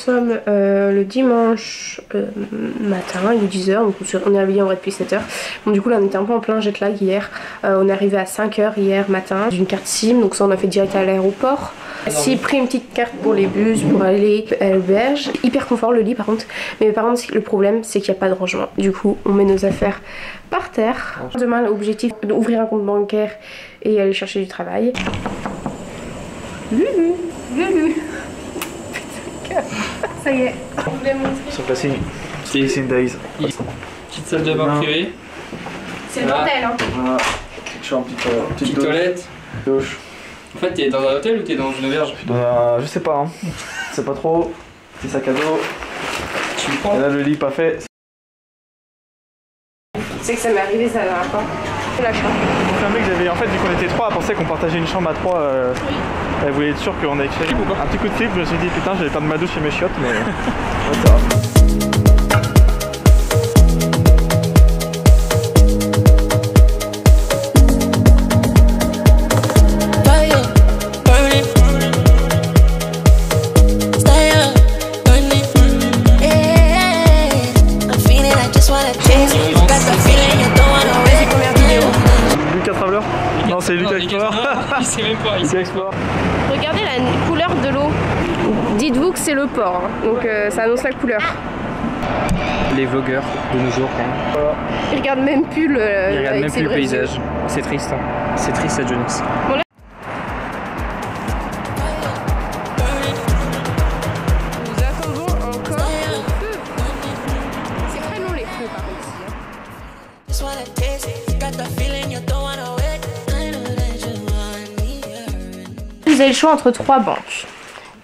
sommes le dimanche matin, il est 10h, donc on est réveillé en vrai depuis 7h. Bon, du coup là on était un peu en plein jet lag hier, on est arrivé à 5h hier matin d'une carte SIM, donc ça on a fait direct à l'aéroport. J'ai pris une petite carte pour les bus, pour aller à l'auberge. Hyper confort le lit par contre, mais par contre le problème c'est qu'il n'y a pas de rangement. Du coup on met nos affaires par terre. Demain l'objectif est d'ouvrir un compte bancaire et aller chercher du travail. Lulu, Lulu. Ça y est. Sur placing. C'est une days. Petite salle de bain privée. C'est le bordel hein. Voilà. Je suis en petite toilette. Douche. En fait t'es dans un hôtel ou t'es dans une auberge? Je sais pas hein. Je sais pas trop. Petit sac à dos. Tu le prends? Et là le lit pas fait. Tu sais que ça m'est arrivé ça la dernière fois. Confirmé que j'avais en fait vu qu'on était trois, elle pensait qu'on partageait une chambre à trois. Elle voulait être sûre qu'on avait fait un petit coup de flip, je me suis dit putain j'avais pas de ma douche et mes chiottes mais ouais, ça va. Non, c'est Lucas Explorer. Il sait même pas. Lucas Explorer. Regardez la couleur de l'eau. Dites-vous que c'est le port, hein. Donc ça annonce la couleur. Les vlogueurs de nos jours quand même. Voilà. Ils regardent même plus le, Ils regardent même plus le paysage. C'est triste. Hein. C'est triste cette jeunesse. Bon, là... Nous attendons encore le feu. C'est très long les feux par contre ici. Vous avez le choix entre 3 banques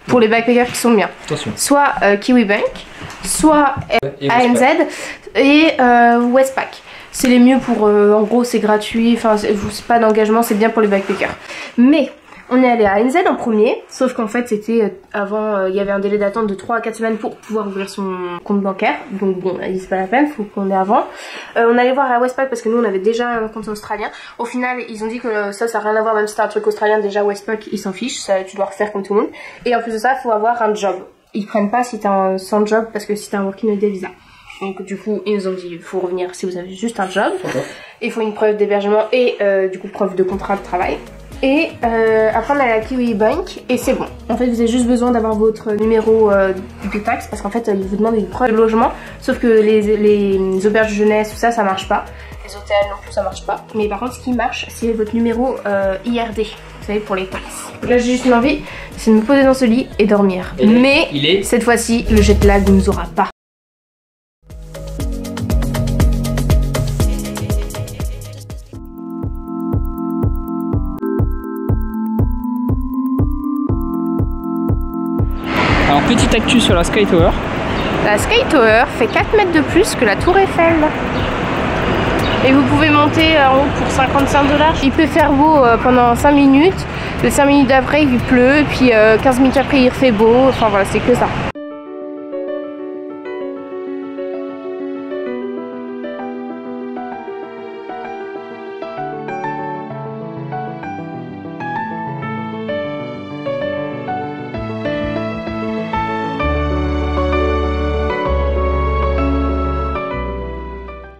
pour les backpackers qui sont bien. Attention. Soit Kiwi Bank, soit ANZ et Westpac. C'est les mieux pour, en gros c'est gratuit, enfin c'est pas d'engagement, c'est bien pour les backpackers. Mais on est allé à ANZ en premier, sauf qu'en fait c'était avant, il y avait un délai d'attente de 3 à 4 semaines pour pouvoir ouvrir son compte bancaire. Donc bon, c'est pas la peine, faut qu'on ait avant. On allait voir à Westpac parce que nous on avait déjà un compte australien. Au final ils ont dit que ça n'a rien à voir, même si c'est un truc australien, déjà Westpac ils s'en fichent, ça, tu dois refaire comme tout le monde. Et en plus de ça il faut avoir un job. Ils prennent pas si t'as un sans job parce que si t'as un working holiday visa. Donc du coup ils nous ont dit il faut revenir si vous avez juste un job. Il faut une preuve d'hébergement et du coup preuve de contrat de travail. Et après on a la Kiwi Bank et c'est bon. En fait vous avez juste besoin d'avoir votre numéro de taxe parce qu'en fait ils vous demandent une preuve de logement. Sauf que les auberges de jeunesse, tout ça, ça marche pas. Les hôtels non plus ça marche pas. Mais par contre ce qui marche c'est votre numéro IRD. Vous savez pour les taxes. Là j'ai juste une envie, c'est de me poser dans ce lit et dormir. Mais cette fois-ci le jet lag ne nous aura pas. Alors petite actu sur la Sky Tower. La Sky Tower fait 4 mètres de plus que la Tour Eiffel. Et vous pouvez monter en haut pour 55 $. Il peut faire beau pendant 5 minutes. Le 5 minutes d'après il pleut. Et puis 15 minutes après il fait beau. Enfin voilà, c'est que ça.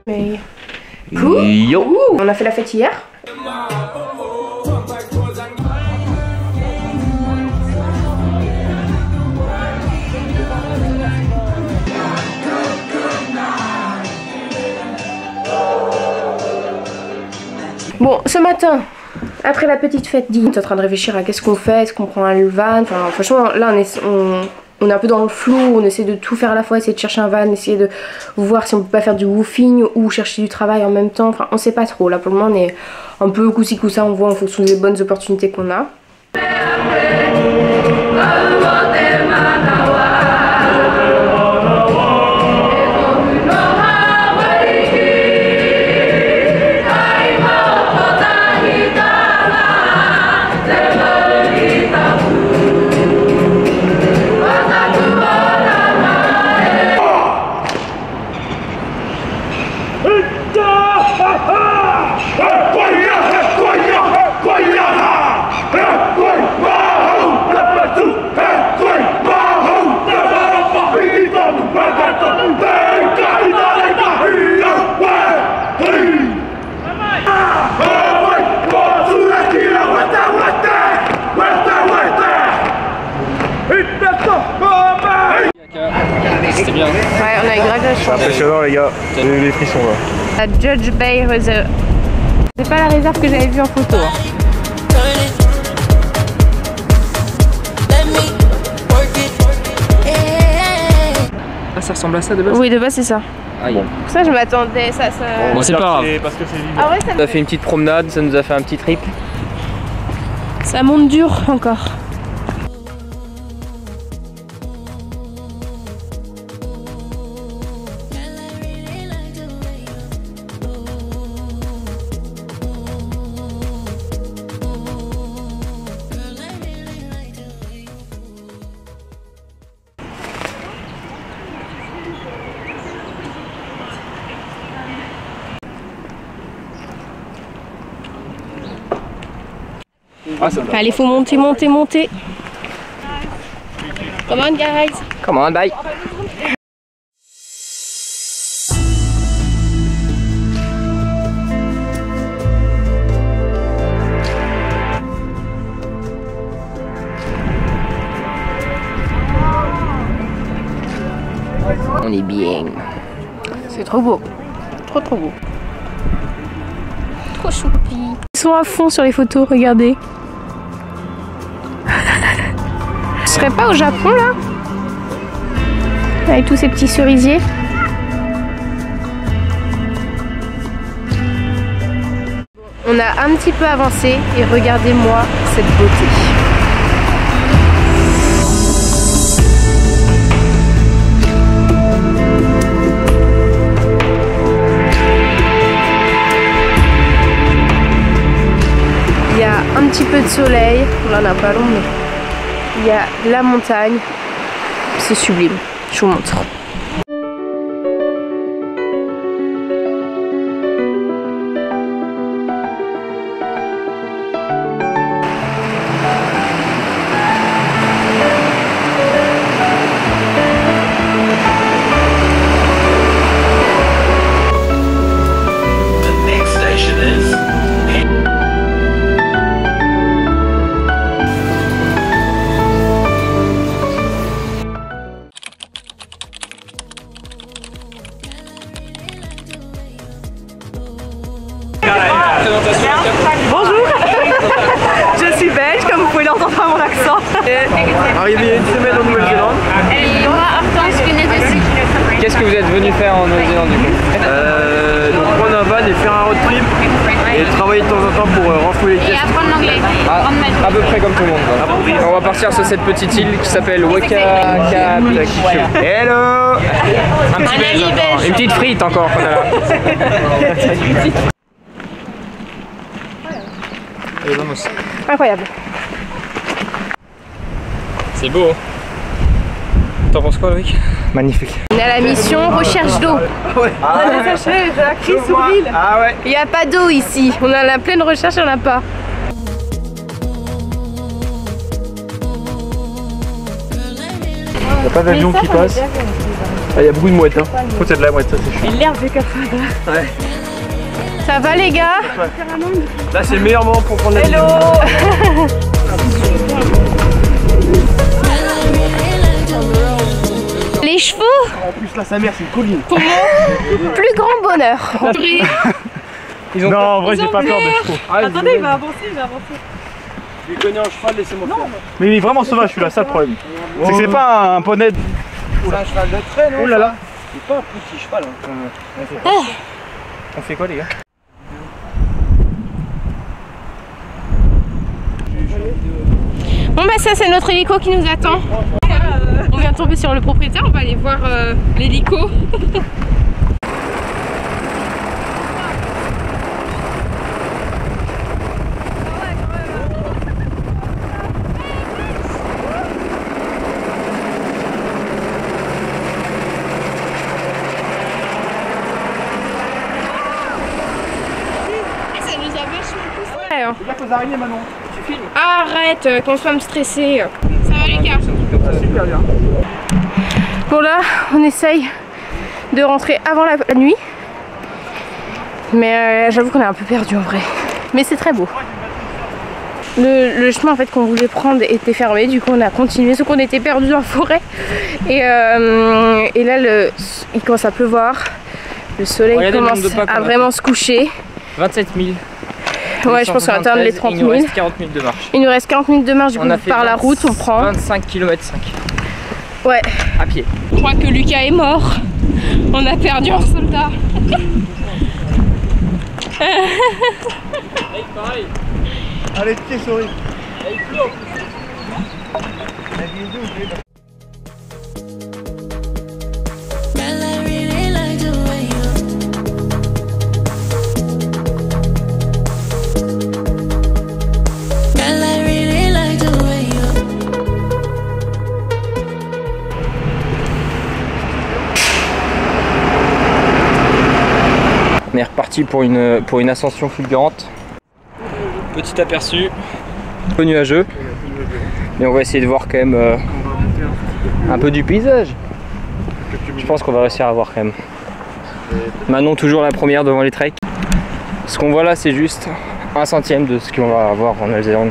Mais... Cool. Yo. On a fait la fête hier. Bon, ce matin, après la petite fête, on est en train de réfléchir à qu'est-ce qu'on fait, est-ce qu'on prend un van, enfin franchement là on est un peu dans le flou, on essaie de tout faire à la fois, essayer de chercher un van, essayer de voir si on peut pas faire du woofing ou chercher du travail en même temps, enfin on sait pas trop, là pour le moment on est un peu coup-ci coup-ça, on voit en fonction des bonnes opportunités qu'on a. c'était bien. Ouais, on a eu grave la C'est chance. impressionnant les gars, les frissons là. La Judge Bay Reserve. C'est pas la réserve que j'avais vue en photo. Hein. Ah, ça ressemble à ça de base? Oui, de base c'est ça. Aïe. Pour ça je m'attendais, ça... Bon, c'est pas grave. Parce que c'est vivant. Ah ouais, On a fait une petite promenade, ça nous a fait un petit trip. ça monte dur encore. Ah, ça Allez, faut monter, monter, monter. Come on guys. Come on, bye. On est bien. C'est trop beau. Trop trop beau. Trop choupi. Ils sont à fond sur les photos, regardez. Je serais pas au Japon là? Avec tous ces petits cerisiers. On a un petit peu avancé et regardez-moi cette beauté. Il y a un petit peu de soleil, là on n'a pas long mais il y a la montagne, c'est sublime, je vous montre. Bonjour, je suis belge, comme vous pouvez l'entendre à mon accent. Arrivé il y a une semaine en Nouvelle-Zélande. Et moi, Hortense, je venais de Sydney. Qu'est-ce que vous êtes venu faire en Nouvelle-Zélande du coup? Donc prendre un van et faire un road trip et travailler de temps en temps pour renflouer les Et caisses. apprendre l'anglais. À peu près comme tout le monde. Quoi. On va partir sur cette petite île qui s'appelle Waka Beach. Hello. Un petit belge encore. Une petite frite encore qu'on a là. Allez, vamos. Incroyable. C'est beau. Hein. T'en penses quoi, Loïc? Magnifique. On est à la mission recherche d'eau. La crise sur l'île. Ah ouais. Il n'y a pas d'eau ici. On a la pleine recherche, il n'y en a pas. Il n'y a pas d'avion qui passe. Ah, il y a beaucoup de mouettes. Hein. Faut c'est de la mouette, ça c'est chiant. L'herbe est comme ça. Ouais. Ça va les gars? Là c'est le meilleur moment pour prendre la vidéo. Les chevaux, En plus là sa mère c'est une colline. pour mon plus grand bonheur. Non en vrai j'ai pas peur des chevaux. Attendez, il va avancer, il va avancer. Je les connais en cheval, laissez-moi faire. Mais il est vraiment sauvage celui-là, ça le problème. C'est que c'est pas un poney. C'est un cheval de trait, non? Oh là là. C'est pas un petit cheval. Hein. On fait quoi les gars? Bon bah ça c'est notre hélico qui nous attend. On vient de tomber sur le propriétaire, on va aller voir l'hélico. Ça nous a vachement poussé. Hein. C'est bien faut araignées Manon. Tu filmes? Arrête, qu'on soit me stresser. Ça va les gars? Super bien. Bon là, on essaye de rentrer avant la nuit. Mais j'avoue qu'on est un peu perdu en vrai. Mais c'est très beau. le chemin en fait qu'on voulait prendre était fermé, du coup on a continué, sauf qu'on était perdu dans la forêt. Et là il commence à pleuvoir, le soleil commence à vraiment se coucher. 27 000. Ouais, je pense qu'on va atteindre les 30 000. Il nous reste 40 minutes de marche. Il nous reste 40 minutes de marche, du coup par la route on prend 25 km 5. Ouais. À pied. Je crois que Lucas est mort. On a perdu un soldat. Allez, pieds souris. On est reparti pour une ascension fulgurante. Petit aperçu, un peu nuageux, mais on va essayer de voir quand même un peu du paysage. Je pense qu'on va réussir à voir quand même. Manon toujours la première devant les treks. Ce qu'on voit là c'est juste 1/100 de ce qu'on va avoir en Nouvelle-Zélande.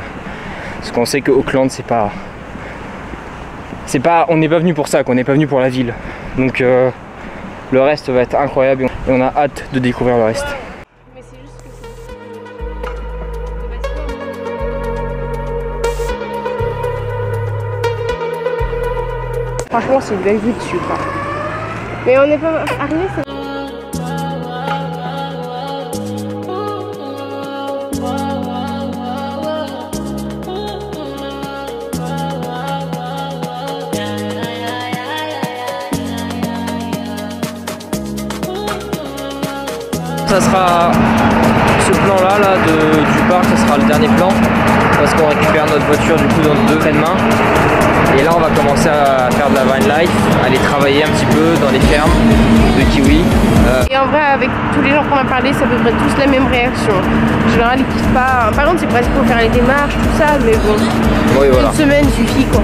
Parce qu'on sait que Auckland on n'est pas venu pour ça, qu'on n'est pas venu pour la ville. Donc le reste va être incroyable et on a hâte de découvrir le reste. Franchement, c'est une belle vue dessus, quoi. Mais on n'est pas arrivé, c'est... Ça sera ce plan là du parc, ça sera le dernier plan parce qu'on récupère notre voiture du coup dans deux mains. Et là on va commencer à faire de la van life, aller travailler un petit peu dans les fermes de kiwi. Et en vrai avec tous les gens qu'on a parlé, c'est à peu près tous la même réaction. En général ils kiffent pas. Par contre c'est presque pour faire les démarches, tout ça, mais bon. Oui, voilà. Une semaine suffit quoi.